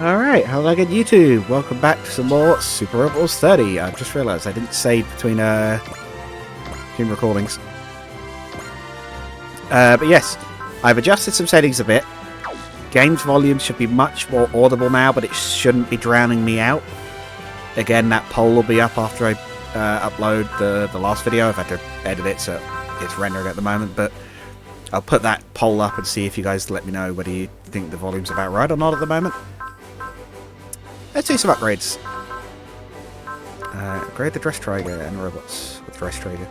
Alright, hello again YouTube. Welcome back to some more Super Rebels 30. I've just realised I didn't save between recordings. But yes, I've adjusted some settings a bit. Game's volume should be much more audible now, but it shouldn't be drowning me out. Again, that poll will be up after I upload the last video. I've had to edit it, so it's rendering at the moment, but I'll put that poll up and see if you guys let me know whether you think the volume's about right or not at the moment. Let's do some upgrades. Upgrade the dress trigger and robots with dress trigger.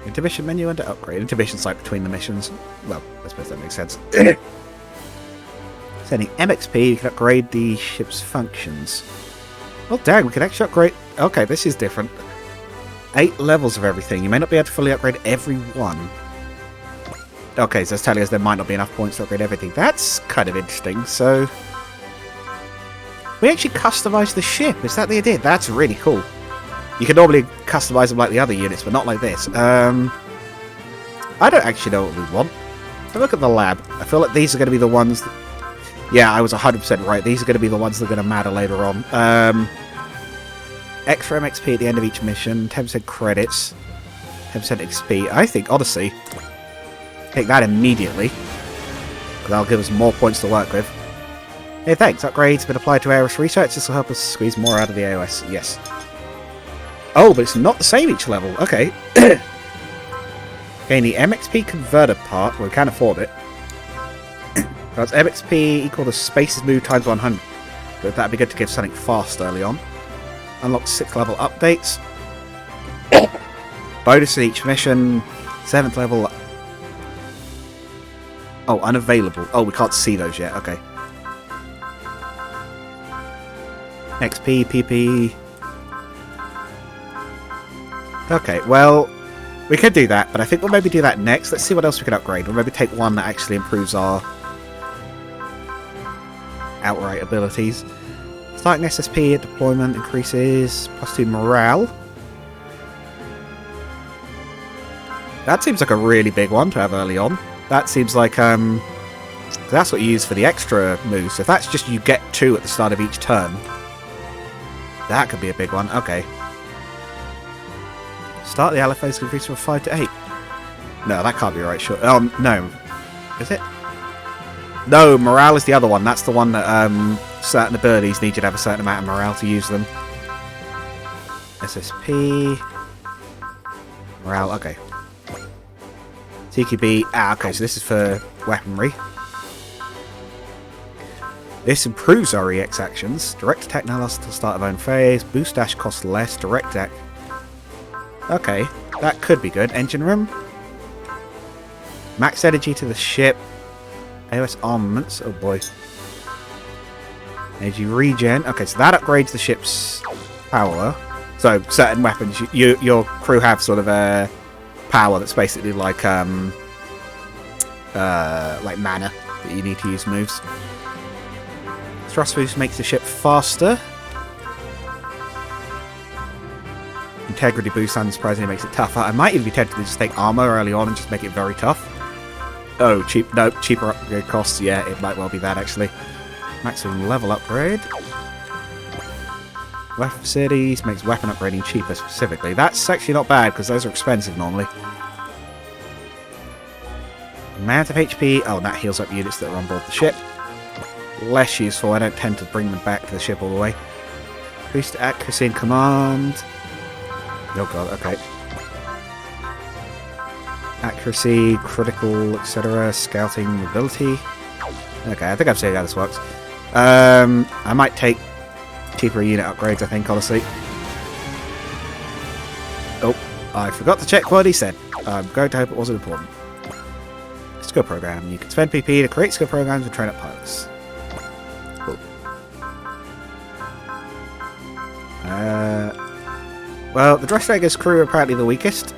Intermission menu under upgrade. Intermission's like between the missions. Well, I suppose that makes sense. Sending MXP, you can upgrade the ship's functions. Oh dang, we can actually upgrade... Okay, this is different. 8 levels of everything. You may not be able to fully upgrade every one. Okay, so it's telling us there might not be enough points to upgrade everything. That's kind of interesting, so... We actually customised the ship. Is that the idea? That's really cool. You can normally customise them like the other units, but not like this. I don't actually know what we want. So look at the lab. I feel like these are going to be the ones... Yeah, I was 100% right. These are going to be the ones that are going to matter later on. Extra MXP at the end of each mission. 10% credits. 10% XP. I think, honestly, take that immediately. Because that'll give us more points to work with. Hey, thanks. Upgrades been applied to IORC research. This will help us squeeze more out of the AOS. Yes. Oh, but it's not the same each level. Okay. Gain the MXP converter part. Well, we can afford it. That's MXP equal to spaces moved times 100. But that'd be good to give something fast early on. Unlock 6 level updates. Bonus in each mission. 7th level. Oh, unavailable. Oh, we can't see those yet. Okay. XP, PP. Okay, well, we could do that, but I think we'll maybe do that next. Let's see what else we can upgrade. We'll maybe take one that actually improves our outright abilities. Starting SSP at deployment increases +2 morale. That seems like a really big one to have early on. That seems like, that's what you use for the extra moves. So if that's just you get 2 at the start of each turn, that could be a big one. Okay. Start the allophase can increase from 5 to 8. No, that can't be right. Sure. No. Is it? No, morale is the other one. That's the one that certain abilities need you to have a certain amount of morale to use them. SSP. Morale, okay. TQB. Ah, okay, so this is for weaponry. This improves our EX actions. Direct attack now lasts until start of own phase. Boost dash costs less. Direct attack. Okay, that could be good. Engine room. Max energy to the ship. AOS armaments. Oh boy. Energy regen. Okay, so that upgrades the ship's power. So certain weapons, your crew have sort of a power that's basically like mana that you need to use moves. Thrust boost makes the ship faster. Integrity boost unsurprisingly makes it tougher. I might even be tempted to just take armor early on and just make it very tough. Oh, cheaper upgrade costs. Yeah, it might well be that actually. Maximum level upgrade. Weapon facilities makes weapon upgrading cheaper specifically. That's actually not bad because those are expensive normally. Amount of HP. Oh, that heals up units that are on board the ship. Less useful. I don't tend to bring them back to the ship all the way. Boost accuracy and command. Oh god, okay. Accuracy, critical, etc. Scouting ability. Okay, I think I've seen how this works. I might take cheaper unit upgrades, I think, honestly. Oh, I forgot to check what he said. I'm going to hope it wasn't important. Skill program. You can spend PP to create skill programs and train up pilots. Cool. Well, the dress trigger's crew are apparently the weakest.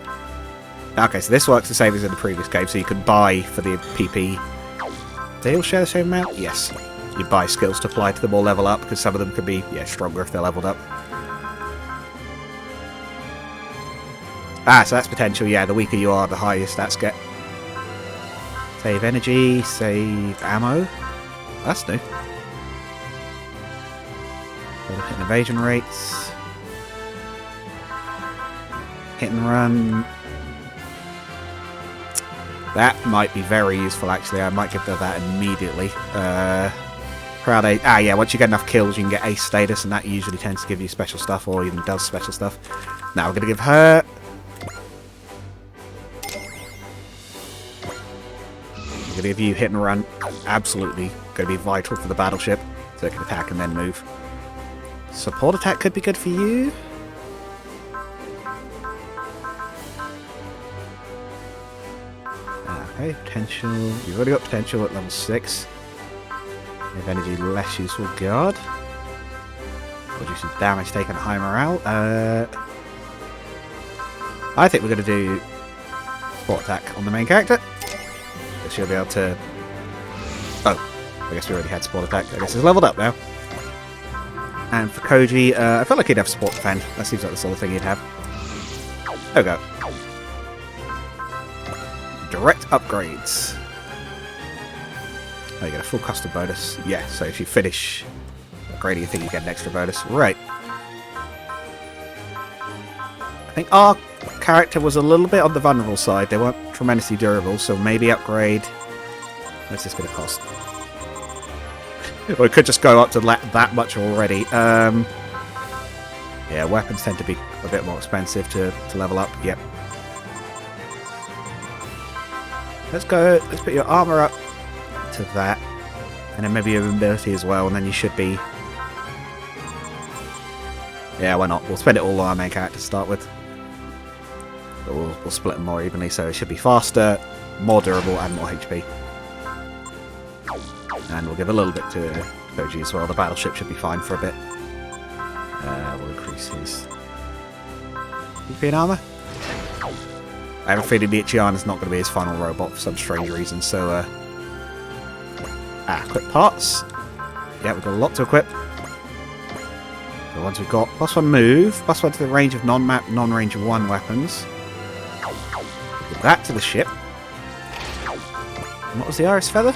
Okay, so this works the same as in the previous game, so you can buy for the PP. They all share the same amount? Yes. You buy skills to apply to them or level up, because some of them could be, stronger if they're leveled up. Ah, so that's potential, yeah, the weaker you are, the higher your stats get. Save energy, save ammo. That's new. We're looking at evasion rates. Hit and run. That might be very useful, actually. I might give her that immediately. Proud ace. Ah, yeah, once you get enough kills, you can get ace status, and that usually tends to give you special stuff, or even does special stuff. Now, we're going to give her... We're going to give you hit and run. Absolutely going to be vital for the battleship, so it can attack and then move. Support attack could be good for you. Okay, potential. You've already got potential at level 6. If energy, less useful guard. Reduces damage taken at high morale. I think we're going to do support attack on the main character. So she'll be able to... Oh, I guess we already had support attack. I guess it's leveled up now. And for Koji, I felt like he'd have support defend. That seems like the sort of thing he'd have. There we go. Direct upgrades. Oh, you get a full custom bonus. Yeah, so if you finish upgrading, I think you get an extra bonus. Right. I think our character was a little bit on the vulnerable side. They weren't tremendously durable, so maybe upgrade. What's this going to cost? Or it could just go up to that much already. Yeah, weapons tend to be a bit more expensive to level up. Yep. Let's go. Let's put your armor up to that, and then maybe your ability as well, and then you should be... Yeah, why not? We'll spend it all on our main character to start with. But we'll split them more evenly, so it should be faster, more durable, and more HP. And we'll give a little bit to Koji as well. The battleship should be fine for a bit. We'll increase his HP and armor. I have a feeling the Ichiana's not going to be his final robot for some strange reason, so... equip parts. Yeah, we've got a lot to equip. The ones we've got, +1 move, +1 to the range of non-map, non-range 1 weapons. Give that to the ship. And what was the Iris Feather?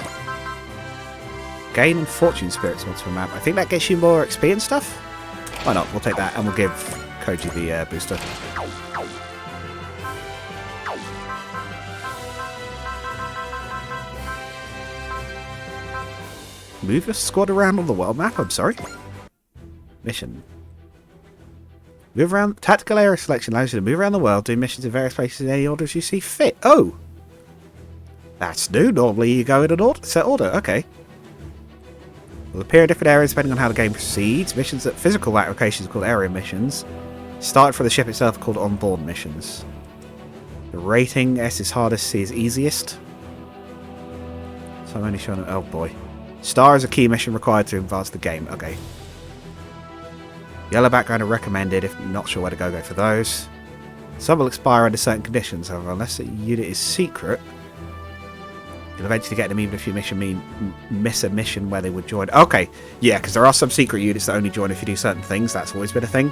Gain and Fortune Spirits onto a map. I think that gets you more XP and stuff. Why not? We'll take that and we'll give Koji the booster. Move your squad around on the world map, I'm sorry. Mission. Move around. Tactical area selection allows you to move around the world, do missions in various places in any orders you see fit. Oh! That's new. Normally you go in an set order. Okay. Will appear in different areas depending on how the game proceeds. Missions at physical locations are called area missions. Started for the ship itself are called onboard missions. The rating, S is hardest, C is easiest. So I'm only showing... Oh boy. Star is a key mission required to advance the game. Okay. Yellow background are recommended. If you're not sure where to go for those. Some will expire under certain conditions, however, unless a unit is secret. You'll eventually get them even if you miss a mission where they would join. Okay, yeah, because there are some secret units that only join if you do certain things. That's always been a thing.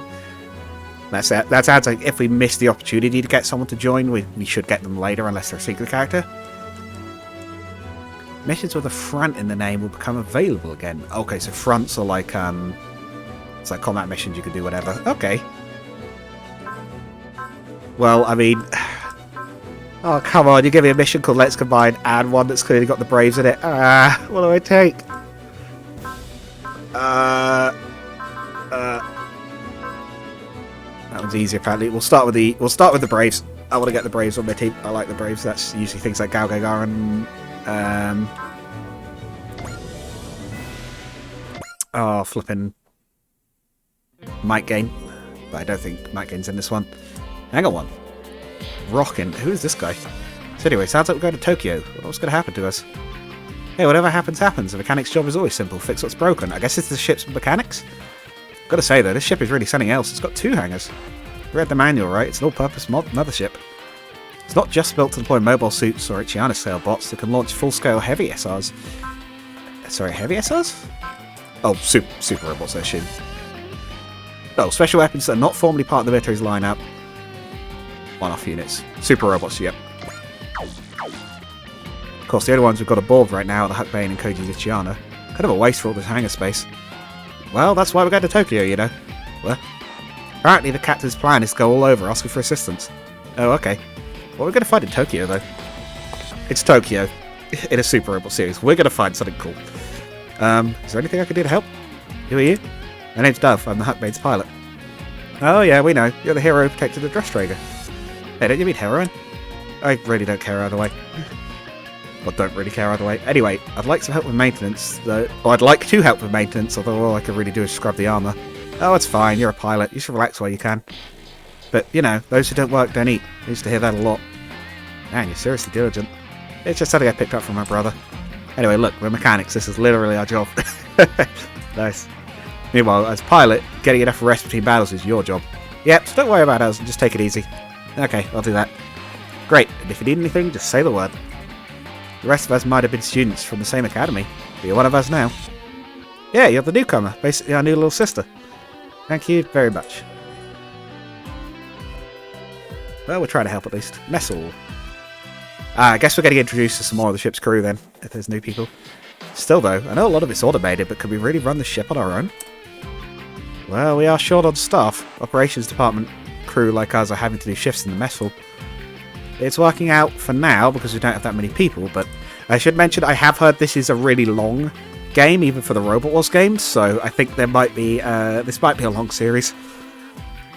That's adds like if we miss the opportunity to get someone to join, we should get them later unless they're a secret character. Missions with a front in the name will become available again. Okay, so fronts are like it's like combat missions. You can do whatever. Okay. Well, I mean. Oh, come on, you give me a mission called Let's Combine and one that's clearly got the Braves in it. What do I take? That one's easy apparently. We'll start with the Braves. I want to get the Braves on my team. I like the Braves. That's usually things like Gal Gagar and flipping Mike Gain. But I don't think Mike Gain's in this one. Hang on one. Rockin'. Who is this guy? So anyway, sounds like we're going to Tokyo. What's going to happen to us? Hey, whatever happens, happens. A mechanic's job is always simple. Fix what's broken. I guess it's the ship's mechanics? Gotta say, though, this ship is really something else. It's got 2 hangars. Read the manual, right? It's an all-purpose mothership. It's not just built to deploy mobile suits or Ichiana-scale bots that can launch full-scale heavy SRs. Sorry, heavy SRs? Oh, super robots, I assume. Oh, special weapons that are not formally part of the military's lineup. One-off units. Super robots, yep. Of course, the only ones we've got aboard right now are the Huckbane and Koji's Ichiana. Kind of a waste for all this hangar space. Well, that's why we're going to Tokyo, you know. Well, apparently the captain's plan is to go all over asking for assistance. Oh, okay. What are we going to find in Tokyo, though? It's Tokyo. In a Super Robot series. We're going to find something cool. Is there anything I can do to help? Who are you? My name's Dove. I'm the Huckbane's pilot. Oh, yeah, we know. You're the hero who protected the dress trader. Hey, don't you mean heroine? I really don't care either way. Well, don't really care either way. Anyway, I'd like some help with maintenance, though. Or I'd like to help with maintenance, although all I could really do is scrub the armour. Oh, it's fine. You're a pilot. You should relax while you can. But, you know, those who don't work don't eat. I used to hear that a lot. Man, you're seriously diligent. It's just something I picked up from my brother. Anyway, look, we're mechanics. This is literally our job. Nice. Meanwhile, as pilot, getting enough rest between battles is your job. Yep, so don't worry about us and just take it easy. Okay, I'll do that. Great, and if you need anything, just say the word. The rest of us might have been students from the same academy, but you're one of us now. Yeah, you're the newcomer, basically our new little sister. Thank you very much. Well, we're trying to help at least. Messel. I guess we're getting introduced to some more of the ship's crew then, if there's new people. Still though, I know a lot of it's automated, but could we really run the ship on our own? Well, we are short on staff. Operations department crew like us are having to do shifts in the mess hall. It's working out for now because we don't have that many people, but I should mention I have heard this is a really long game, even for the Robot Wars games, so I think there might be, this might be a long series.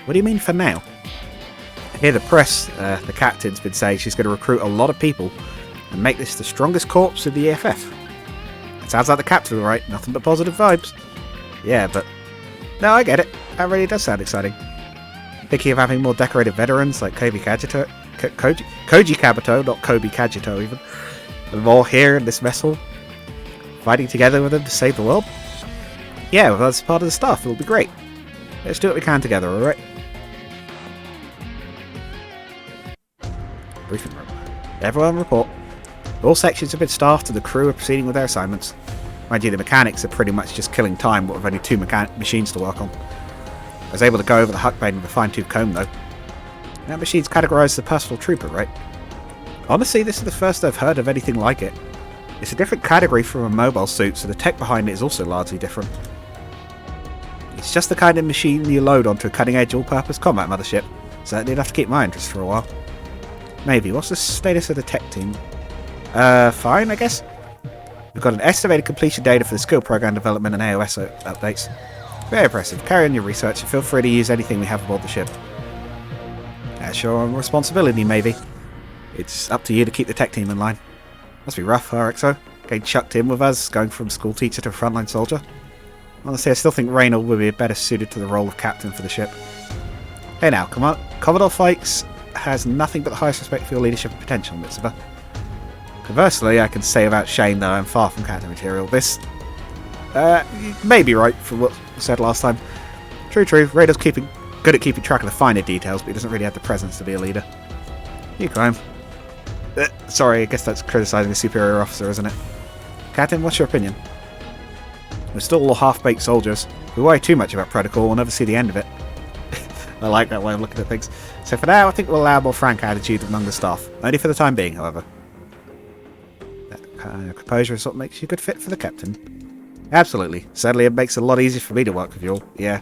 What do you mean for now? I hear the press, the captain's been saying she's going to recruit a lot of people and make this the strongest corps in the EFF. It sounds like the captain, right? Nothing but positive vibes. Yeah, but... No, I get it. That really does sound exciting. Thinking of having more decorated veterans like Koji Kabuto, not Kobe Kajito even, and more here in this mess hall, fighting together with them to save the world? Yeah, well, that's part of the staff. It'll be great. Let's do what we can together, alright? Briefing room. Everyone report. All sections have been staffed and the crew are proceeding with their assignments. Mind you, the mechanics are pretty much just killing time with only two machines to work on. I was able to go over the Huckbane with a fine-tooth comb, though. That machine's categorised as a personal trooper, right? Honestly, this is the first I've heard of anything like it. It's a different category from a mobile suit, so the tech behind it is also largely different. It's just the kind of machine you load onto a cutting-edge all-purpose combat mothership. Certainly enough to keep my interest for a while. Maybe. What's the status of the tech team? Fine, I guess. We've got an estimated completion data for the skill program development and AOS updates. Very impressive. Carry on your research and feel free to use anything we have aboard the ship. That's your own responsibility, maybe. It's up to you to keep the tech team in line. Must be rough, RXO. Getting chucked in with us, going from school teacher to frontline soldier. Honestly, I still think Reynolds would be better suited to the role of captain for the ship. Hey now, come on. Commodore Fikes has nothing but the highest respect for your leadership and potential, Mitsuba. Conversely, I can say without shame that I'm far from captain material. This, may be right from what was said last time. True. Raider's good at keeping track of the finer details, but he doesn't really have the presence to be a leader. You climb. Sorry, I guess that's criticising a superior officer, isn't it? Captain, what's your opinion? We're still all half-baked soldiers. If we worry too much about protocol, we'll never see the end of it. I like that way of looking at things. So for now, I think we'll allow a more frank attitude among the staff. Only for the time being, however. That kind of composure is what makes you a good fit for the captain. Absolutely. Sadly, it makes it a lot easier for me to work with you all. Yeah.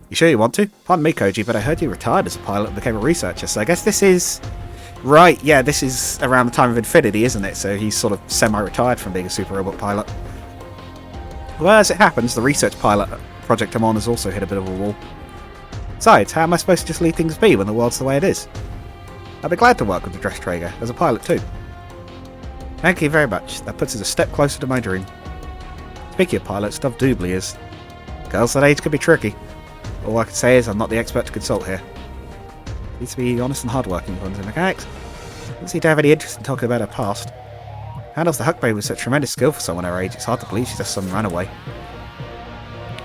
You sure you want to? Pardon me, Koji, but I heard you retired as a pilot and became a researcher, so I guess this is... Right, yeah, this is around the time of Infinity, isn't it? So he's sort of semi-retired from being a super robot pilot. Well, as it happens, the research pilot project I'm on has also hit a bit of a wall. Besides, how am I supposed to just leave things be when the world's the way it is? I'd be glad to work with the Dress Traeger, as a pilot too. Thank you very much. That puts us a step closer to my dream. Speaking of pilots, Dove Doobly is... Girls that age can be tricky. All I can say is I'm not the expert to consult here. Needs to be honest and hardworking ones in mechanics. Doesn't seem to have any interest in talking about her past. Handles the Huckbane with such tremendous skill for someone her age, it's hard to believe she's just some runaway.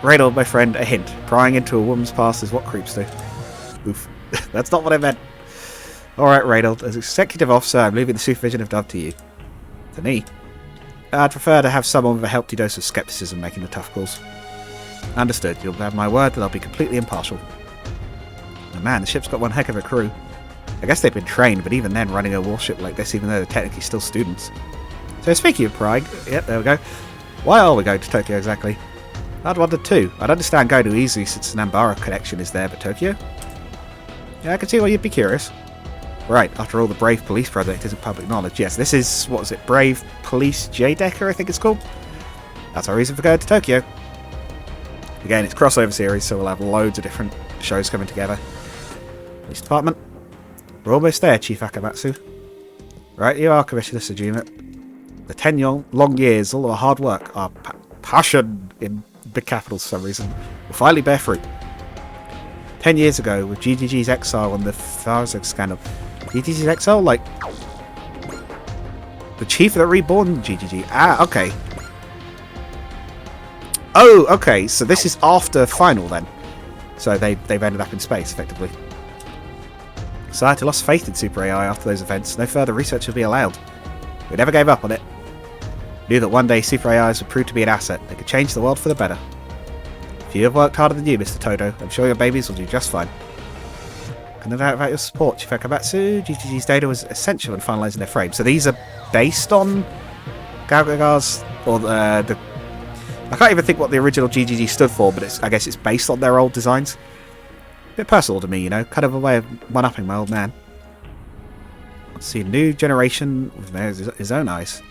Reynold, my friend, a hint. Prying into a woman's past is what creeps do. Oof. That's not what I meant. Alright, Reynold, as executive officer, I'm leaving the supervision of Dove to you. To me? I'd prefer to have someone with a healthy dose of skepticism making the tough calls. Understood. You'll have my word that I'll be completely impartial. Oh man, the ship's got one heck of a crew. I guess they've been trained, but even then running a warship like this, even though they're technically still students. So speaking of pride, yep, there we go. Why are we going to Tokyo exactly? I'd wondered too. I'd understand going to easy since an Nambara connection is there, but Tokyo? Yeah, I can see why you'd be curious. Right, after all, the Brave Police project isn't public knowledge. Yes, this is, what was it, Brave Police J-Decker, I think it's called? That's our reason for going to Tokyo. Again, it's crossover series, so we'll have loads of different shows coming together. Police Department. We're almost there, Chief Akamatsu. Right, you are, Commissioner Sejima. The 10 long years, all our hard work, our passion in big capitals for some reason, will finally bear fruit. 10 years ago, with GGG's exile on the Farzad scandal. GGG's exile? Like, the chief of the reborn GGG. Ah, okay. Oh, okay, so this is after final then. So they've ended up in space, effectively. Society lost faith in Super AI after those events. No further research will be allowed. We never gave up on it. We knew that one day Super AIs would prove to be an asset. They could change the world for the better. If you have worked harder than you, Mr. Todo, I'm sure your babies will do just fine. I no doubt about your support, Chief Akamatsu. GGG's data was essential in finalising their frame. So these are based on Gagagar's, or the... I can't even think what the original GGG stood for, but I guess it's based on their old designs. A bit personal to me, you know, kind of a way of one-upping my old man. Let's see, new generation with his own eyes.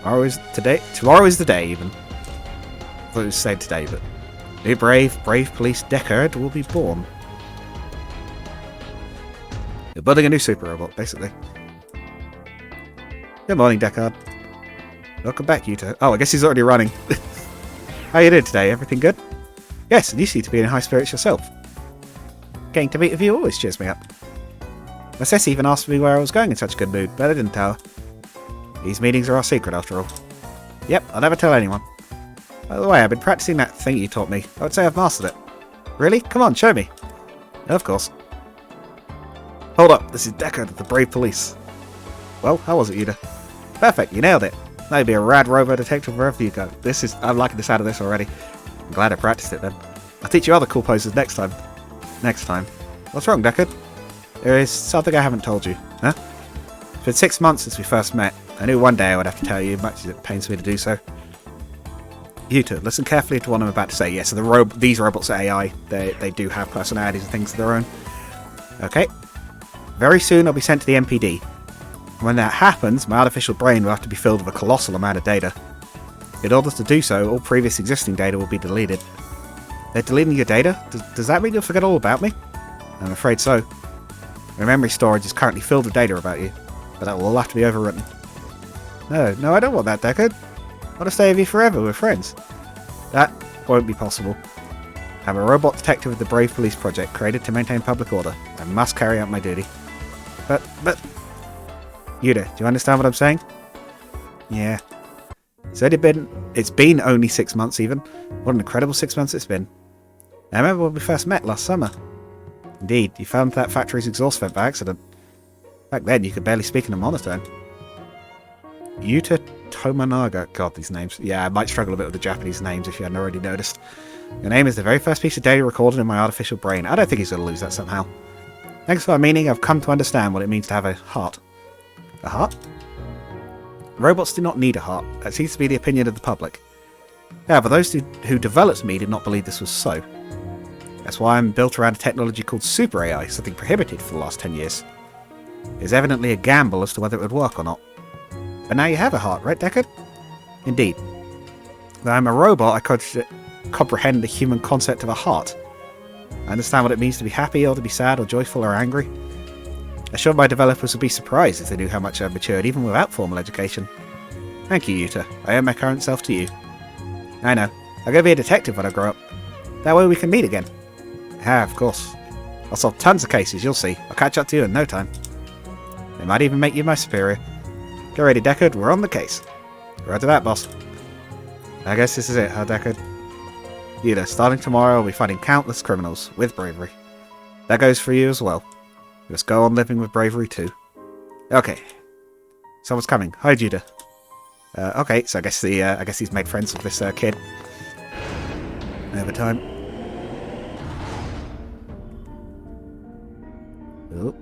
Tomorrow is the day, even. I thought it was said today, but... New brave police Deckard will be born. You're building a new super robot, basically. Good morning, Deckard. Welcome back, Yuta. Oh, I guess he's already running. How you doing today? Everything good? Yes, and you seem to be in high spirits yourself. Getting to meet with you always cheers me up. My sis even asked me where I was going in such a good mood, but I didn't tell her. These meetings are our secret, after all. Yep, I'll never tell anyone. By the way, I've been practicing that thing you taught me. I would say I've mastered it. Really? Come on, show me. Of course. Hold up, this is Deckard of the Brave Police. Well, how was it, Yuta? Perfect, you nailed it. Now you'd be a rad robo detective wherever you go. I'm liking the sound of this already. I'm glad I practiced it then. I'll teach you other cool poses next time. Next time. What's wrong, Deckard? There is something I haven't told you. Huh? It's been 6 months since we first met. I knew one day I would have to tell you, much as it pains me to do so. Yuta, listen carefully to what I'm about to say. Yes, so these robots are AI. They do have personalities and things of their own. Okay. Very soon I'll be sent to the MPD. When that happens, my artificial brain will have to be filled with a colossal amount of data. In order to do so, all previous existing data will be deleted. They're deleting your data? Does that mean you'll forget all about me? I'm afraid so. My memory storage is currently filled with data about you, but that will all have to be overwritten. No, I don't want that, Deckard. I want to stay with you forever, we're friends. That won't be possible. I'm a robot detective with the Brave Police Project, created to maintain public order. I must carry out my duty. But... Yuta, do you understand what I'm saying? Yeah. It's been only 6 months even. What an incredible 6 months it's been. I remember when we first met last summer. Indeed, you found that factory's exhaust vent by accident. Back then, you could barely speak in a monotone. Yuta Tomonaga. God, these names. Yeah, I might struggle a bit with the Japanese names if you hadn't already noticed. Your name is the very first piece of data recorded in my artificial brain. I don't think he's going to lose that somehow. Thanks for my meaning, I've come to understand what it means to have a heart. A heart? Robots do not need a heart. That seems to be the opinion of the public. However, those who developed me did not believe this was so. That's why I'm built around a technology called Super AI, something prohibited for the last 10 years. It's evidently a gamble as to whether it would work or not. But now you have a heart, right, Deckard? Indeed. Though I'm a robot, I could comprehend the human concept of a heart. I understand what it means to be happy, or to be sad, or joyful, or angry. I'm sure my developers would be surprised if they knew how much I've matured, even without formal education. Thank you, Yuta. I owe my current self to you. I know. I'm going to be a detective when I grow up. That way we can meet again. Yeah, of course. I'll solve tons of cases, you'll see. I'll catch up to you in no time. They might even make you my superior. Get ready, Deckard. We're on the case. Roger that, boss. I guess this is it, huh, Deckard? Yuta, starting tomorrow, we'll be fighting countless criminals with bravery. That goes for you as well. You must go on living with bravery too. Okay. Someone's coming. Hi, Judah. Okay, so I guess he's made friends with this kid. Over time. Oh.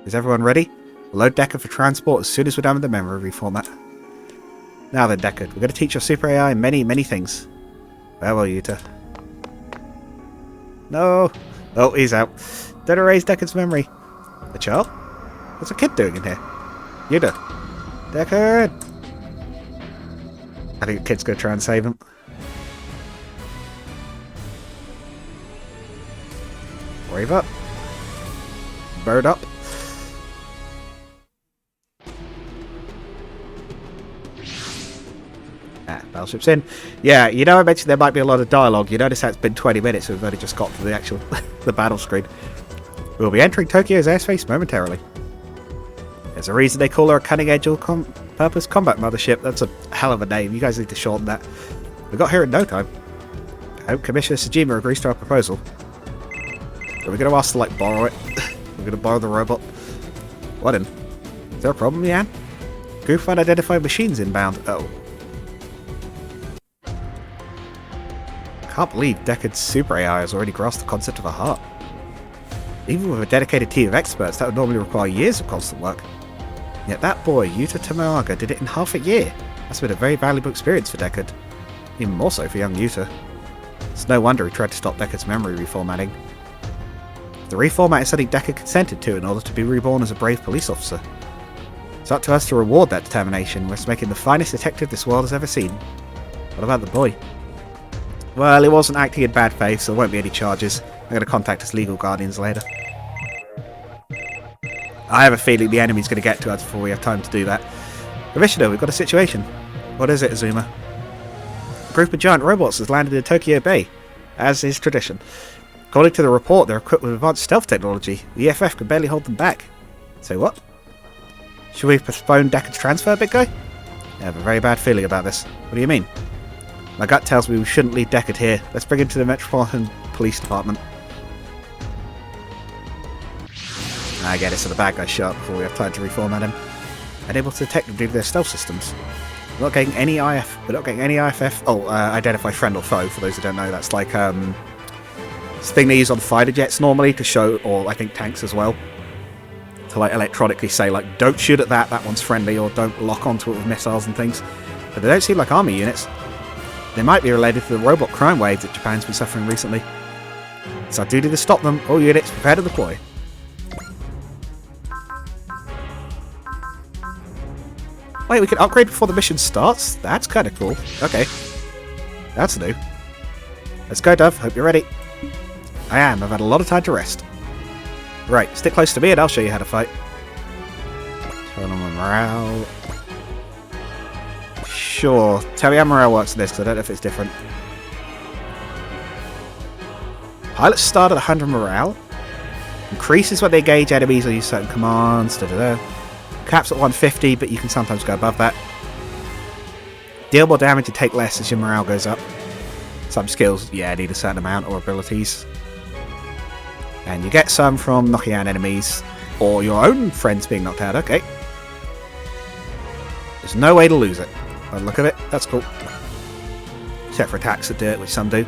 Is everyone ready? We'll load Deckard for transport as soon as we're done with the memory reformat. Now then, Deckard, we're going to teach your super AI many, many things. Farewell, Yuta. No! Oh, he's out. Don't erase Deckard's memory. The child? What's a kid doing in here? Yuta. Deckard! I think the kid's going to try and save him. Wave up. Bird up. Battleship's in. Yeah, you know I mentioned there might be a lot of dialogue. You notice how it's been 20 minutes and we've only just got to the actual the battle screen. We'll be entering Tokyo's airspace momentarily. There's a reason they call her a cutting-edge all-purpose combat mothership. That's a hell of a name. You guys need to shorten that. We got here in no time. I hope Commissioner Sejima agrees to our proposal. Are we going to ask to, like, borrow it? We're going to borrow the robot? What in? Is there a problem, Yan? Group unidentified machines inbound. Oh. Can't believe Deckard's super AI has already grasped the concept of a heart. Even with a dedicated team of experts, that would normally require years of constant work. Yet that boy, Yuta Tomonaga, did it in half a year. That's been a very valuable experience for Deckard. Even more so for young Yuta. It's no wonder he tried to stop Deckard's memory reformatting. The reformat is something Deckard consented to in order to be reborn as a brave police officer. It's up to us to reward that determination, whilst making the finest detective this world has ever seen. What about the boy? Well, he wasn't acting in bad faith, so there won't be any charges. I'm going to contact his legal guardians later. I have a feeling the enemy's going to get to us before we have time to do that. Commissioner, we've got a situation. What is it, Azuma? A group of giant robots has landed in Tokyo Bay, as is tradition. According to the report, they're equipped with advanced stealth technology. The EFF can barely hold them back. Say what? Should we postpone Deckard's transfer, big guy? I have a very bad feeling about this. What do you mean? My gut tells me we shouldn't leave Deckard here. Let's bring him to the Metropolitan Police Department. I get it, so the bad guys show up before we have time to reformat him. Unable to detect them due to their stealth systems. We're not getting any IFF. Oh, identify friend or foe, for those who don't know. That's like, it's a thing they use on fighter jets normally to show, or I think tanks as well. To like electronically say, like, don't shoot at that one's friendly, or don't lock onto it with missiles and things. But they don't seem like army units. They might be related to the robot crime waves that Japan's been suffering recently. It's our duty to stop them. All units prepare to deploy. Wait, we can upgrade before the mission starts? That's kind of cool. Okay. That's new. Let's go, Dove. Hope you're ready. I am. I've had a lot of time to rest. Right, stick close to me and I'll show you how to fight. Turn on my morale. Sure. Tell me how morale works in this, because I don't know if it's different. Pilots start at 100 morale. Increases when they engage enemies or use certain commands. Caps at 150, but you can sometimes go above that. Deal more damage and take less as your morale goes up. Some skills, yeah, need a certain amount, or abilities. And you get some from knocking out enemies, or your own friends being knocked out, okay. There's no way to lose it. By the look of it, that's cool. Except for attacks that do it, which some do.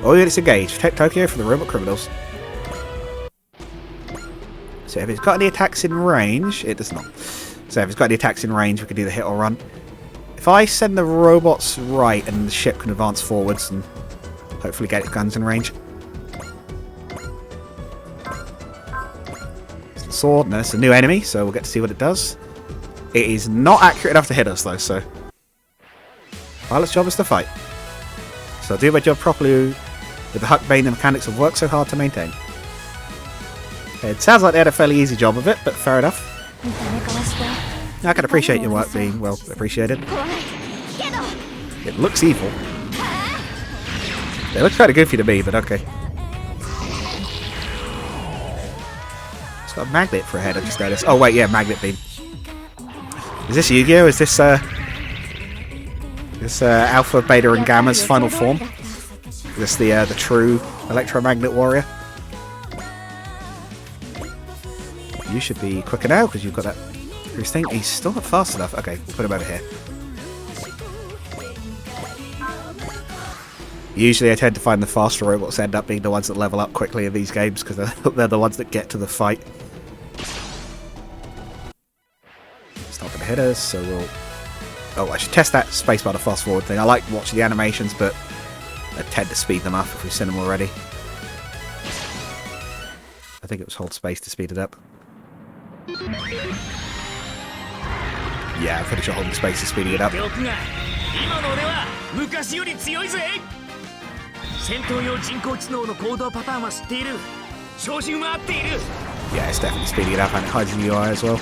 All units engaged. Protect Tokyo from the robot criminals. So if it's got any attacks in range, it does not. So if it's got any attacks in range, we can either hit or run. If I send the robots right, and the ship can advance forwards and hopefully get its guns in range. It's the sword, no, it's a new enemy, so we'll get to see what it does. It is not accurate enough to hit us though, so pilot's job is to fight. So I'll do my job properly with the Huck Bane and mechanics have worked so hard to maintain. It sounds like they had a fairly easy job of it, but fair enough. I can appreciate your work being well appreciated. It looks evil. It looks kind of goofy to me, but okay. It's got a magnet for a head, I just noticed. Oh wait, yeah, magnet beam. Is this Yu-Gi-Oh? Is this Alpha, Beta, and Gamma's final form? Is this the true electromagnet warrior? You should be quicker now because you've got that cruise thing. He's still not fast enough. Okay, we'll put him over here. Usually I tend to find the faster robots end up being the ones that level up quickly in these games because they're the ones that get to the fight. It's not going to hit us, so we'll Oh, I should test that spacebar to fast forward thing. I like watching the animations, but I tend to speed them up if we've seen them already. I think it was hold space to speed it up. Yeah, I'm pretty sure holding space is speeding it up. Yeah, it's definitely speeding it up, and it hides the UI as well.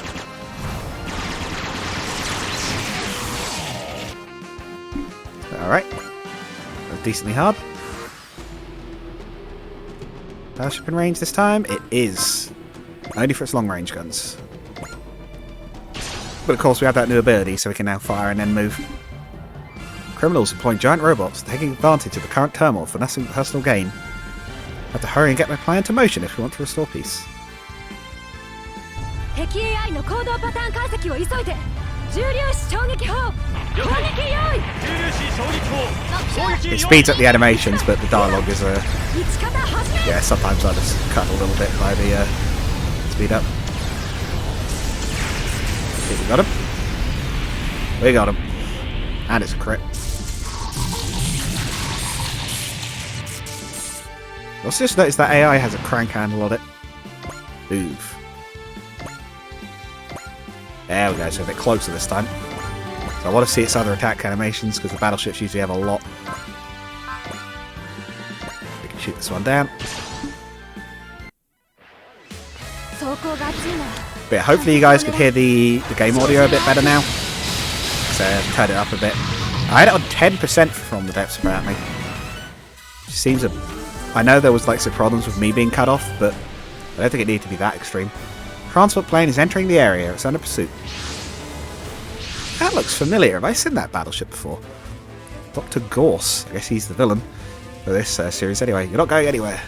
Alright. Decently hard. Battleship in range this time? It is. Only for its long range guns. But of course we have that new ability, so we can now fire and then move. Criminals employing giant robots, taking advantage of the current turmoil for personal gain. I have to hurry and get my plan into motion if we want to restore peace. It speeds up the animations, but the dialogue is yeah, sometimes I just cut a little bit by the speed up. Okay, we got him. We got him. And it's a crit. Also just noticed that AI has a crank handle on it. Move. There we go, so a bit closer this time. So I want to see its other attack animations, because the battleships usually have a lot. We can shoot this one down. But yeah, hopefully you guys can hear the game audio a bit better now. So turn it up a bit. I had it on 10% from the depths apparently. Which seems I know there was like some problems with me being cut off, but I don't think it needed to be that extreme. Transport plane is entering the area. It's under pursuit. That looks familiar. Have I seen that battleship before? Dr. Gorse. I guess he's the villain for this series anyway. You're not going anywhere.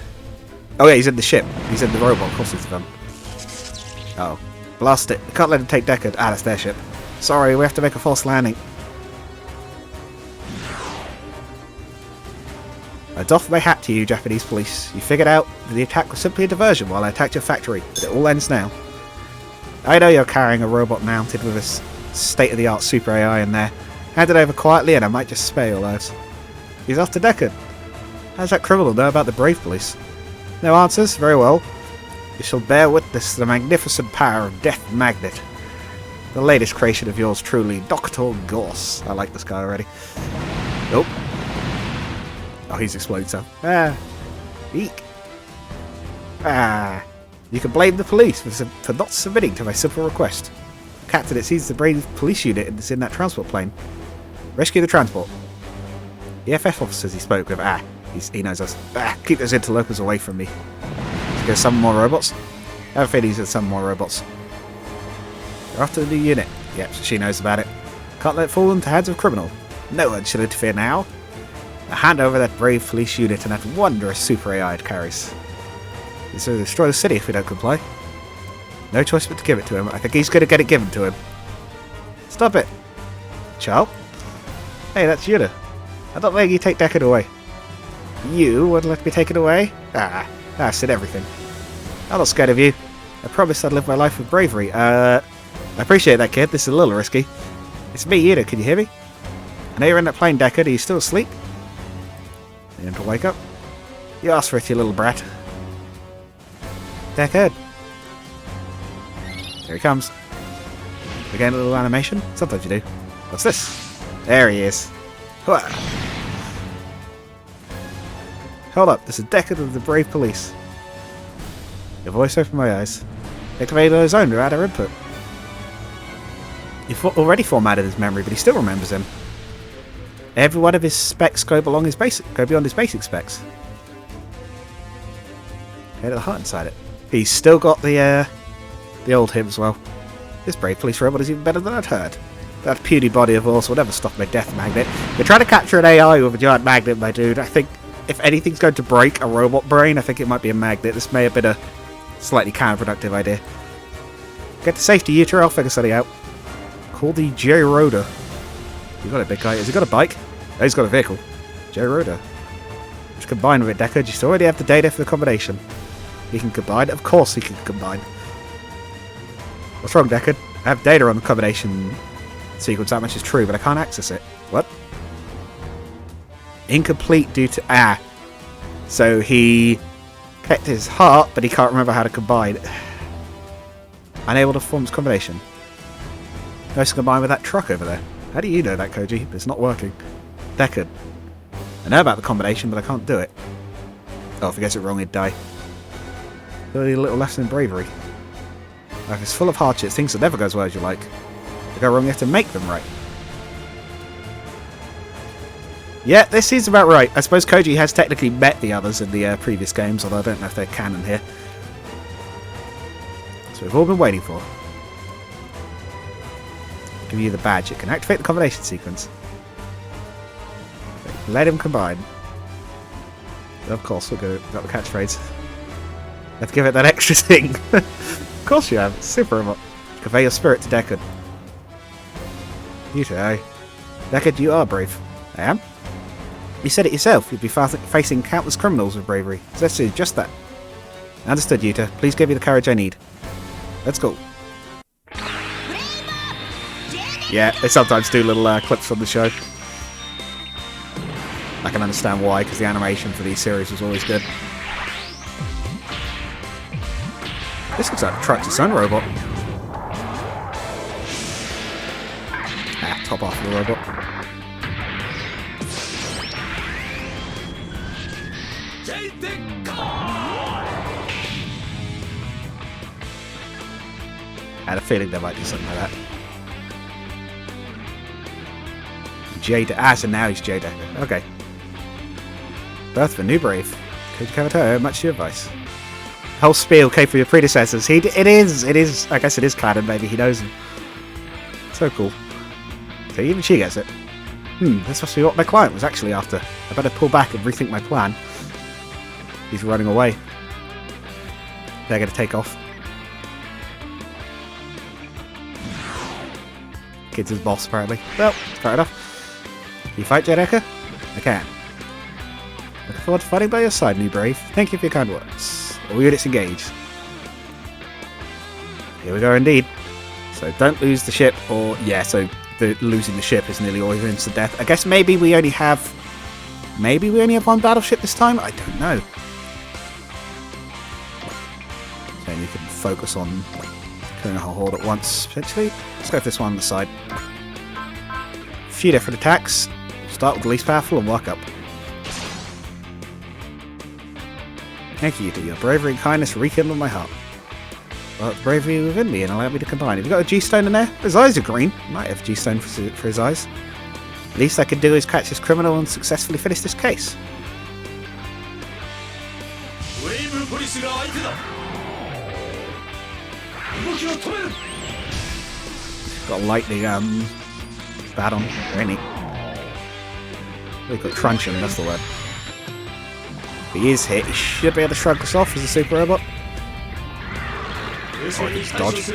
Oh yeah, he's in the ship. He's in the robot. Of course he's the villain. Oh. Blast it. We can't let him take Deckard. Ah, that's their ship. Sorry, we have to make a false landing. I doff my hat to you, Japanese police. You figured out that the attack was simply a diversion while I attacked your factory, but it all ends now. I know you're carrying a robot mounted with a state-of-the-art super AI in there. Hand it over quietly and I might just spare your lives. He's off to Deckard. How's that criminal know about the brave police? No answers? Very well. You shall bear witness to the magnificent power of Death Magnet. The latest creation of yours truly, Dr. Gorse. I like this guy already. Nope. Oh, he's exploding stuff. Ah. Eek. Ah. You can blame the police for not submitting to my simple request. Captain, it seems the brave police unit is in that transport plane. Rescue the transport. The FF officers he spoke with. Ah. He knows us. Ah. Keep those interlopers away from me. Let's go summon more robots. I have a feeling he's going to summon more robots. They're after the new unit. Yep, so she knows about it. Can't let it fall into the hands of a criminal. No one should interfere now. Now hand over that brave police unit and that wondrous super AI it carries. He's going to destroy the city if we don't comply. No choice but to give it to him. I think he's going to get it given to him. Stop it. Child. Hey, that's Yuda. I don't let you take Deckard away. You wouldn't let me take it away? Ah, I said everything. I'm not scared of you. I promised I'd live my life with bravery. I appreciate that, kid. This is a little risky. It's me, Yuda. Can you hear me? I know you're in that plane, Deckard. Are you still asleep? You need to wake up? You asked for it, you little brat. Deckard. Here he comes. Again, a little animation? Sometimes you do. What's this? There he is. Hold up, this is Deckard of the Brave Police. Your voice opened my eyes. Activated on his own without our input. You've already formatted his memory, but he still remembers him. Every one of his specs go beyond his basic specs. Head of the heart inside it. He's still got the old him as well. This brave police robot is even better than I'd heard. That puny body of yours will never stop my death magnet. You're trying to capture an AI with a giant magnet, my dude. I think if anything's going to break a robot brain, I think it might be a magnet. This may have been a slightly counterproductive idea. Get to safety, Utero. I'll figure something out. Call the J-Roder. You got it, big guy. Has he got a bike? Oh, he's got a vehicle. J-Roder. Just combine with it, Deckard. You already have the data for the combination. He can combine? Of course he can combine. What's wrong, Deckard? I have data on the combination. sequence that much is true, but I can't access it. What? Incomplete due to... So he kept his heart, but he can't remember how to combine. Unable to form his combination. Nice to combine with that truck over there. How do you know that, Koji? It's not working. Deckard. I know about the combination, but I can't do it. Oh, if he gets it wrong, he'd die. Really a little lesson in bravery. Life is full of hardships. Things that never go as well as you like. If they go wrong, you have to make them right. Yeah, this is about right. I suppose Koji has technically met the others in the previous games, although I don't know if they're canon here. So we've all been waiting for. Give you the badge. It can activate the combination sequence. Let him combine. Of course, we've got the catchphrase. Let's give it that extra thing. Of course you have. Super robot. Convey your spirit to Deckard. You too, eh? Deckard, you are brave. I am? You said it yourself. You'd be facing countless criminals with bravery. So let's do just that. Understood, Yuta. Please give me the courage I need. Let's go. Yeah, they sometimes do little clips from the show. I can understand why, because the animation for these series was always good. This looks like a Truck to Sun robot. Top off the robot. I had a feeling they might do something like that. So now he's Jada. Okay. Birth of a new brave. Koji Kawato, much to your advice. Whole spiel came from your predecessors. It is. I guess it is canon. Maybe he knows him. So cool. So even she gets it. This must be what my client was actually after. I better pull back and rethink my plan. He's running away. They're going to take off. Kid's his boss, apparently. Well, fair enough. You fight, Jedeka? I can. Looking forward to fighting by your side, new brave. Thank you for your kind words. All units engaged. Here we go, indeed. So don't lose the ship, or so losing the ship is nearly always instant death. I guess maybe we only have one battleship this time. I don't know. So you can focus on killing a whole horde at once, potentially. Let's go for this one on the side. A few different attacks. Start with the least powerful and work up. Thank you, your bravery and kindness rekindled my heart. Well, the bravery within me and allowed me to combine. Have you got a G-stone in there? His eyes are green. Might have G-stone for his eyes. The least I can do is catch this criminal and successfully finish this case. Got a lightning bat on, really. We've got truncheon, that's the word. If he is hit, he should be able to shrug us off as a super robot. Or he's dodged.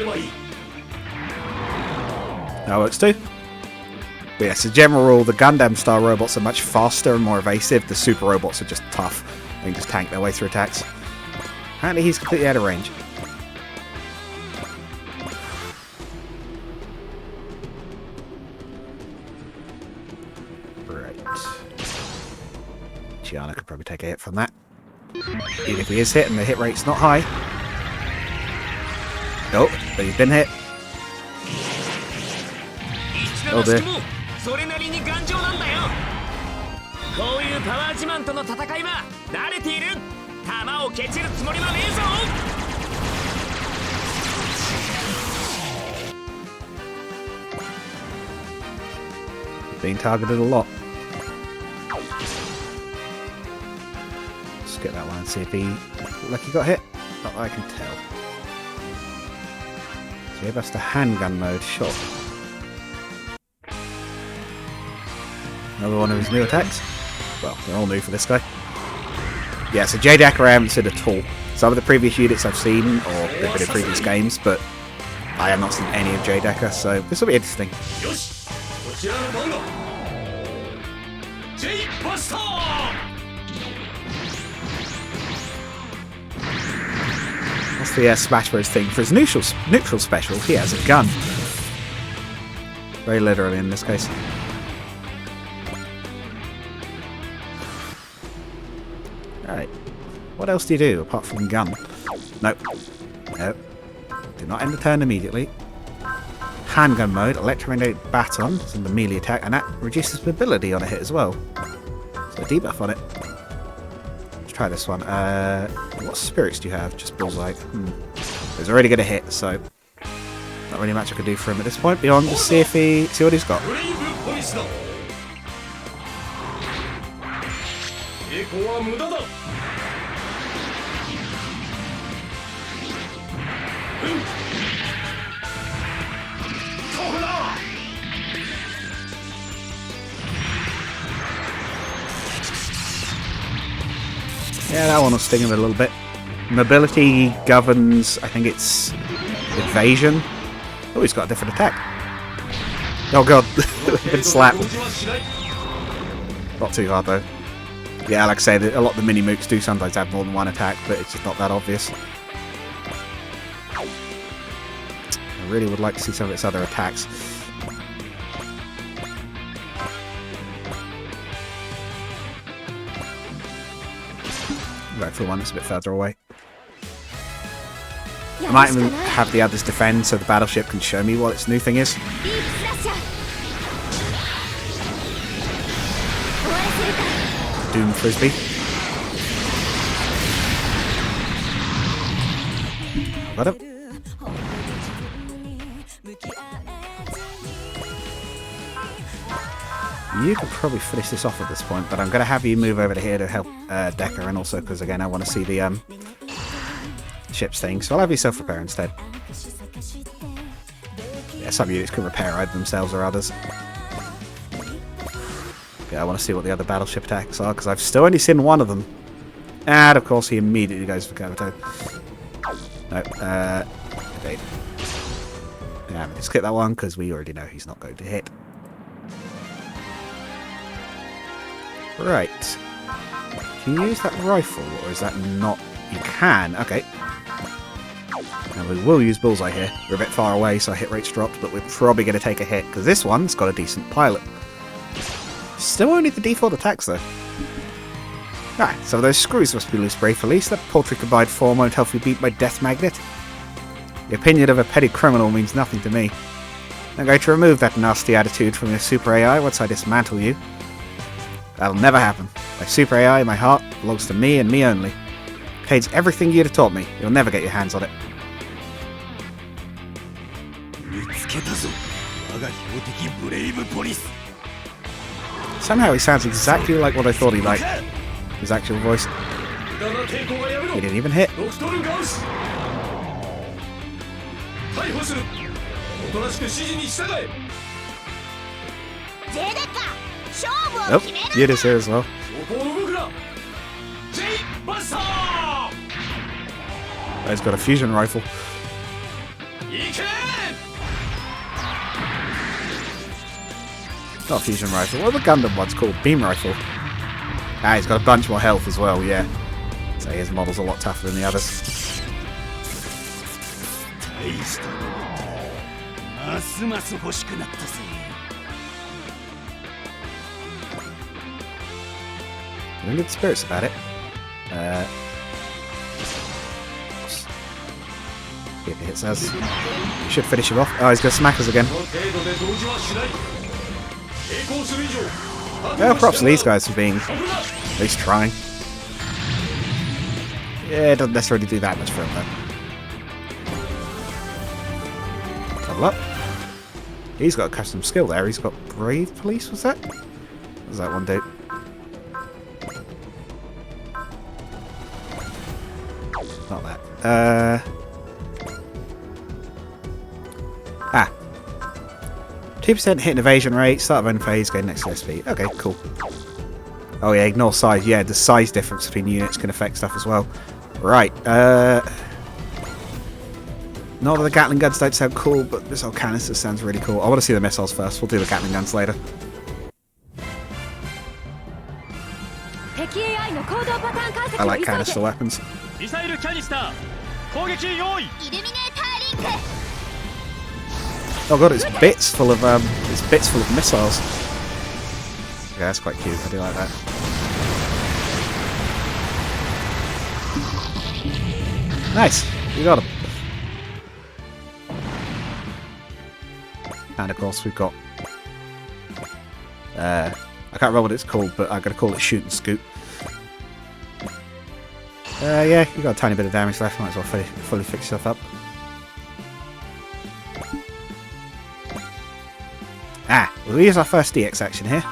That works too. But yes, as a general rule, the Gundam style robots are much faster and more evasive. The super robots are just tough. They can just tank their way through attacks. Apparently he's completely out of range. Gianna could probably take a hit from that. Even if he is hit and the hit rate's not high. Oh, but he's been hit. Oh dear. Being targeted a lot. Get that one and see if he got hit. Not that I can tell. So he has the handgun mode shot. Another one of his new attacks. Well, they're all new for this guy. Yeah, so J-Decker I haven't seen at all. Some of the previous units I've seen, or they've been in previous games, but I have not seen any of J-Decker, so this will be interesting. That's the Smash Bros thing. For his neutral special, he has a gun. Very literally in this case. Alright. What else do you do apart from gun? Nope. Nope. Do not end the turn immediately. Handgun mode, electromagnetic baton, it's an melee attack, and that reduces mobility on a hit as well. So a debuff on it. Let's try this one. What spirits do you have? Just bullseye. It's already going to hit, so not really much I can do for him at this point. Beyond, just see what he's got. Yeah, that one will sting him a little bit. Mobility governs, I think it's evasion. Oh, he's got a different attack. Oh god, been slapped. Not too hard though. Yeah, like I say, a lot of the mini mooks do sometimes have more than one attack, but it's just not that obvious. I really would like to see some of its other attacks. Right for one that's a bit further away. I might even have the others defend so the battleship can show me what its new thing is. Doom Frisbee. Got him. You could probably finish this off at this point, but I'm going to have you move over to here to help Decker, and also because, again, I want to see the ship's thing, so I'll have you self-repair instead. Yeah, some units can repair either themselves or others. Yeah, I want to see what the other battleship attacks are, because I've still only seen one of them. And, of course, he immediately goes for Kabuto. Nope, okay. Yeah, let's skip that one, because we already know he's not going to hit. Right. Can you use that rifle, or is that not... You can, okay. And we will use bullseye here. We're a bit far away, so our hit rate's dropped, but we're probably going to take a hit, because this one's got a decent pilot. Still only the default attacks, though. Alright, so those screws must be loose briefly. That paltry combined form won't help you beat my death magnet. The opinion of a petty criminal means nothing to me. I'm going to remove that nasty attitude from your super AI once I dismantle you. That'll never happen. My super AI, my heart, belongs to me and me only. Contains everything you'd have taught me. You'll never get your hands on it. Somehow he sounds exactly like what I thought he liked. His actual voice. He didn't even hit. Nope, you just here as well. He's got a fusion rifle. Not a fusion rifle. What are the Gundam ones called? Beam rifle. Ah, he's got a bunch more health as well, yeah. So his model's a lot tougher than the others. I'm good spirits about it. See if it hits us. Should finish him off. Oh, he's going to smack us again. Well, props to these guys for being at least trying. Yeah, it doesn't necessarily do that much for him though. Level up. He's got a custom skill there. He's got Brave Police, was that? What does that one do? Not that. 2% hit and evasion rate, start of own phase, gain next SP. Okay, cool. Oh yeah, ignore size. Yeah, the size difference between units can affect stuff as well. Right, not that the Gatling guns don't sound cool, but missile canister sounds really cool. I want to see the missiles first, we'll do the Gatling guns later. I like canister weapons. Oh god, it's bits full of missiles. Yeah, that's quite cute. I do like that. Nice, you got him. And of course we've got I can't remember what it's called, but I'm gonna call it shoot and scoot. Yeah, you got a tiny bit of damage left. Might as well fully fix yourself up. Ah, we'll use our first DX action here.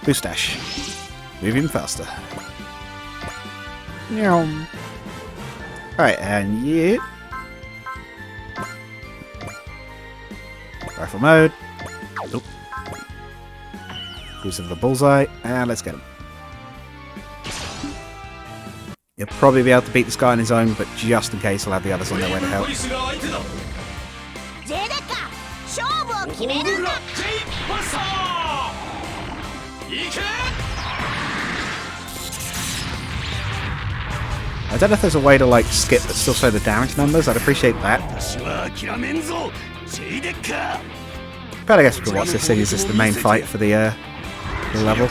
Boost dash. Move even faster. Alright, and you. Rifle mode. Nope. Use of the bullseye, and let's get him. You'll probably be able to beat this guy on his own, but just in case, I'll have the others on their way to help. I don't know if there's a way to like skip but still show the damage numbers. I'd appreciate that. But I guess we can watch this thing. Is this the main fight for the level?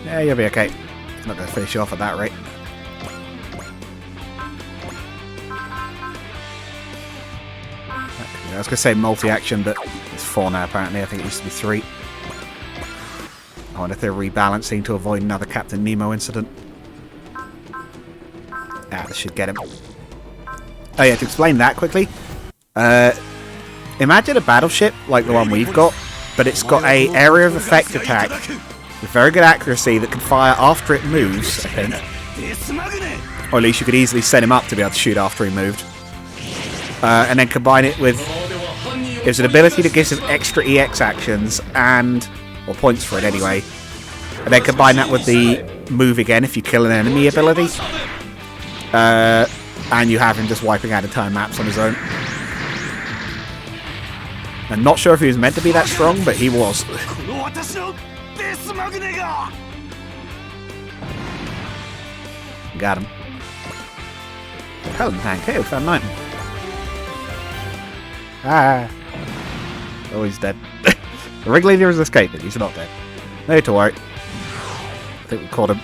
Yeah, you'll be okay. I'm not going to finish you off at that rate. I was going to say multi-action, but it's 4 now apparently. I think it used to be 3. I wonder if they're rebalancing to avoid another Captain Nemo incident. Ah, this should get him. Oh yeah, to explain that quickly. Imagine a battleship like the one we've got, but it's got a area of effect attack with very good accuracy that can fire after it moves, I think. Or at least you could easily set him up to be able to shoot after he moved. And then combine it with... It's an ability that gives him extra EX actions and... or points for it anyway. And then combine that with the move again if you kill an enemy ability. And you have him just wiping out entire maps on his own. I'm not sure if he was meant to be that strong, but he was. Got him. Helen tank. Hey, we found 9. Ah. Oh, he's dead. The ringleader is escaping. He's not dead. No need to worry. I think we caught him.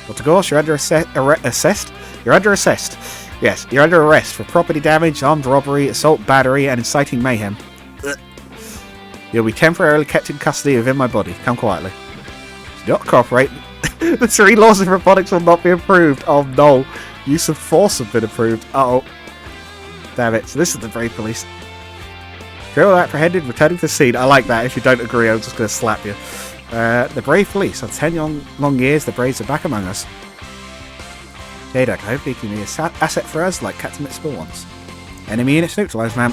What's the course? You're under assessed? You're under assessed. Yes, you're under arrest for property damage, armed robbery, assault, battery, and inciting mayhem. You'll be temporarily kept in custody within my body. Come quietly. Do not cooperate. The 3 laws of robotics will not be approved. Oh no. Use of force have been approved. Uh oh. Damn it. So this is the Brave Police. Criminal apprehended, returning to the scene. I like that. If you don't agree, I'm just going to slap you. The Brave Police. On 10 long years, the Braves are back among us. J-Duck, I hope he can be an asset for us like Captain Mitzvah once. Enemy units neutralized, ma'am.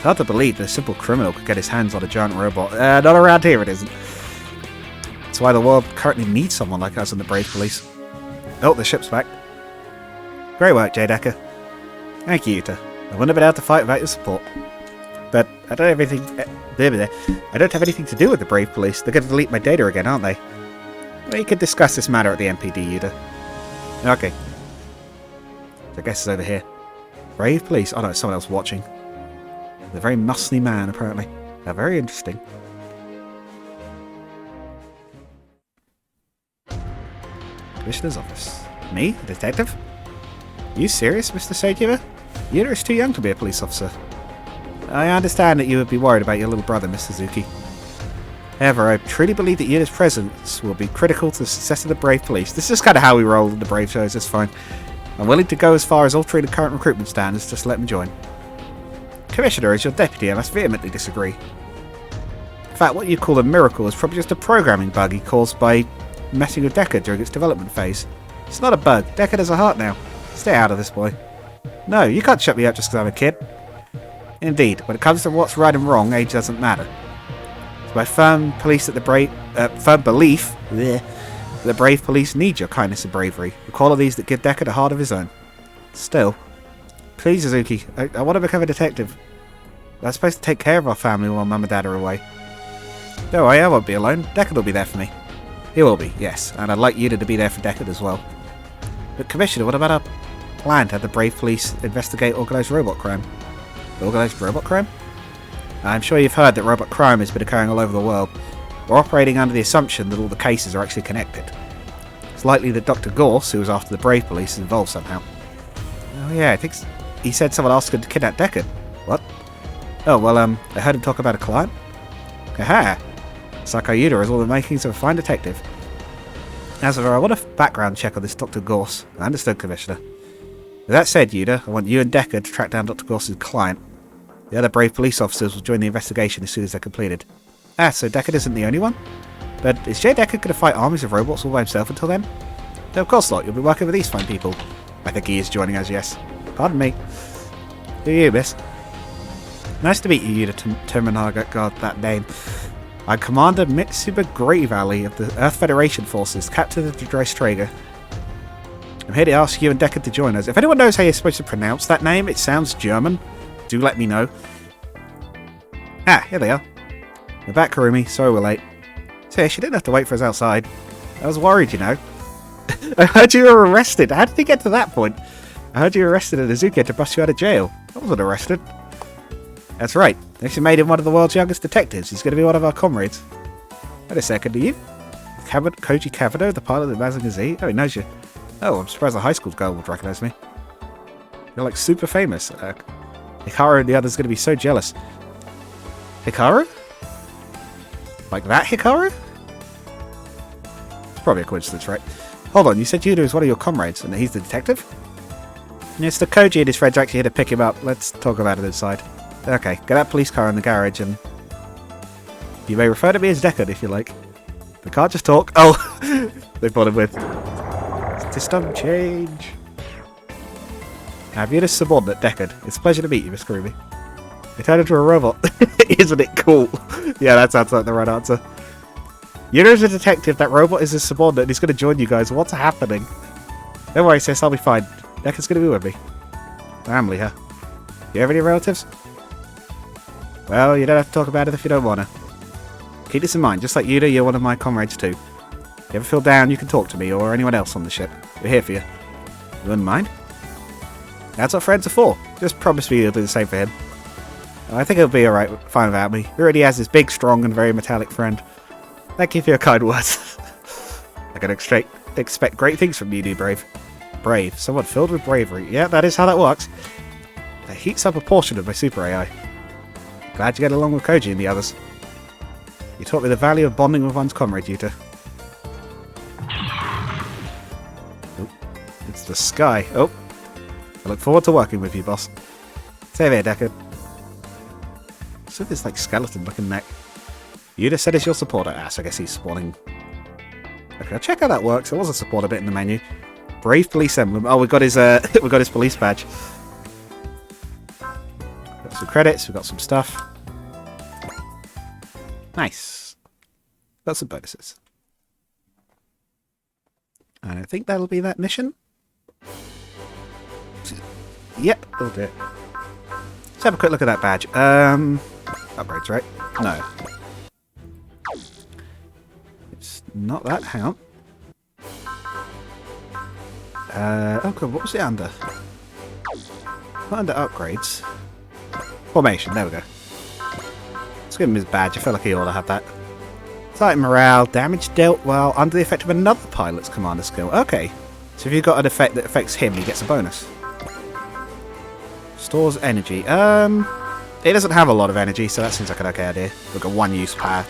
Hard to believe that a simple criminal could get his hands on a giant robot. Not around here, it isn't. That's why the world currently needs someone like us in the Brave Police. Oh, the ship's back. Great work, J-Decker. Thank you, Yuta. I wouldn't have been able to fight without your support. But I don't have anything. I don't have anything to do with the Brave Police. They're going to delete my data again, aren't they? We could discuss this matter at the MPD, Yuta. Okay. So I guess it's over here. Brave Police. Oh no, it's someone else watching. A very muscly man, apparently. Very interesting. Commissioner's office. Me? A detective? Are you serious, Mr. Seijima? Yuta is too young to be a police officer. I understand that you would be worried about your little brother, Mr. Suzuki. However, I truly believe that Yuta's presence will be critical to the success of the Brave Police. This is kind of how we roll in the Brave shows, it's fine. I'm willing to go as far as altering the current recruitment standards, just let me join. Commissioner, as your deputy, I must vehemently disagree. In fact, what you call a miracle is probably just a programming bug he caused by messing with Decker during its development phase. It's not a bug. Decker has a heart now. Stay out of this, boy. No, you can't shut me up just because I'm a kid. Indeed, when it comes to what's right and wrong, age doesn't matter. It's my firm belief that the Brave Police need your kindness and bravery, the qualities that give Decker a heart of his own. Still, please, Suzuki, I want to become a detective. I'm supposed to take care of our family while Mum and Dad are away. Don't worry, I won't be alone. Deckard will be there for me. He will be, yes, and I'd like Yuta to be there for Deckard as well. But Commissioner, what about our plan to have the brave police investigate organised robot crime? Organised robot crime? I'm sure you've heard that robot crime has been occurring all over the world. We're operating under the assumption that all the cases are actually connected. It's likely that Dr. Gorse, who was after the brave police, is involved somehow. Oh yeah, I think he said someone asked him to kidnap Deckard. What? Oh, well, I heard him talk about a client. Aha! Psycho Yuda has all the makings of a fine detective. As for I want a background check on this Dr. Gorse. I understood, Commissioner. With that said, Yuda, I want you and Deckard to track down Dr. Gorse's client. The other brave police officers will join the investigation as soon as they're completed. Ah, so Deckard isn't the only one? But is J. Deckard going to fight armies of robots all by himself until then? No, of course not. You'll be working with these fine people. I think he is joining us, yes. Pardon me. Who are you, miss? Nice to meet you, Yuda Terminaga. God, that name. I'm Commander Mitsuba Grey Valley of the Earth Federation Forces, captain of the Dreistrager. I'm here to ask you and Deckard to join us. If anyone knows how you're supposed to pronounce that name, it sounds German. Do let me know. Ah, here they are. We're back, Karumi. Sorry we're late. So she didn't have to wait for us outside. I was worried, you know. I heard you were arrested. How did you get to that point? I heard you were arrested at Azuka to bust you out of jail. I wasn't arrested. That's right. They actually made him one of the world's youngest detectives. He's going to be one of our comrades. Wait a second, are you? Koji Kavado, the pilot of Mazinger Z? Oh, he knows you. Oh, I'm surprised the high school girl would recognize me. You're like super famous. Hikaru and the others are going to be so jealous. Hikaru? Like that Hikaru? It's probably a coincidence, right? Hold on, you said Yuda is one of your comrades and he's the detective? Yes, the Koji and his friends are actually here to pick him up. Let's talk about it inside. Okay, get that police car in the garage and... You may refer to me as Deckard if you like. They can't just talk. Oh! They brought him with. System change. Have you this subordinate, Deckard? It's a pleasure to meet you, Miss Karumi. They turned into a robot. Isn't it cool? Yeah, that sounds like the right answer. Yuda's a detective, that robot is a subordinate, and he's going to join you guys. What's happening? Don't worry, sis, I'll be fine. Deckard's going to be with me. Family, huh? You have any relatives? Well, you don't have to talk about it if you don't want to. Keep this in mind, just like Yuda, you're one of my comrades too. If you ever feel down, you can talk to me or anyone else on the ship. We're here for you. You wouldn't mind? That's what friends are for. Just promise me you'll do the same for him. I think he'll be alright, fine without me. He already has this big, strong, and very metallic friend. Thank you for your kind words. I can expect great things from you, new Brave. Brave. Someone filled with bravery. Yeah, that is how that works. That heats up a portion of my super AI. Glad you get along with Koji and the others. You taught me the value of bonding with one's comrade, Yuta. Oh, it's the sky. Oh, I look forward to working with you, boss. Same here, Deckard. So this like skeleton-looking neck. Yuda said it's your supporter. Ah, so I guess he's spawning. Okay, I'll check how that works. There was a supporter bit in the menu. Brave police emblem. Oh, we got his we got his police badge. Got some credits. We got some stuff. Nice. Got some bonuses. And I think that'll be that mission. Yep, we'll do it. Let's have a quick look at that badge. Upgrades, right? No. It's not that. Hang on. Oh god, what was it under? Not under upgrades. Formation, there we go. Let's give him his badge. I feel like he ought to have that. Titan morale, damage dealt while under the effect of another pilot's commander skill. Okay. So if you've got an effect that affects him, he gets a bonus. Stores energy. It doesn't have a lot of energy, so that seems like an okay idea. Like a one-use power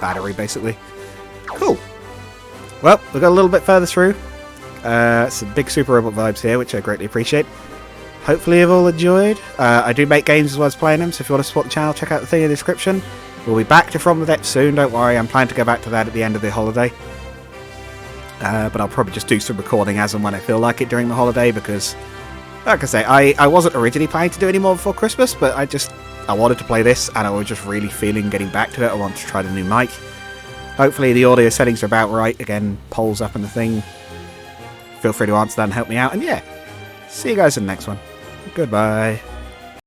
battery, basically. Cool. Well, we got a little bit further through. Some big Super Robot vibes here, which I greatly appreciate. Hopefully you've all enjoyed. I do make games as well as playing them, so if you want to support the channel, check out the thing in the description. We'll be back to From the Depths soon, don't worry. I'm planning to go back to that at the end of the holiday. But I'll probably just do some recording as and when I feel like it during the holiday, because, like I say, I wasn't originally planning to do any more before Christmas, but I wanted to play this, and I was just really feeling getting back to it. I wanted to try the new mic. Hopefully the audio settings are about right. Again, polls up in the thing. Feel free to answer that and help me out. And yeah, see you guys in the next one. Goodbye.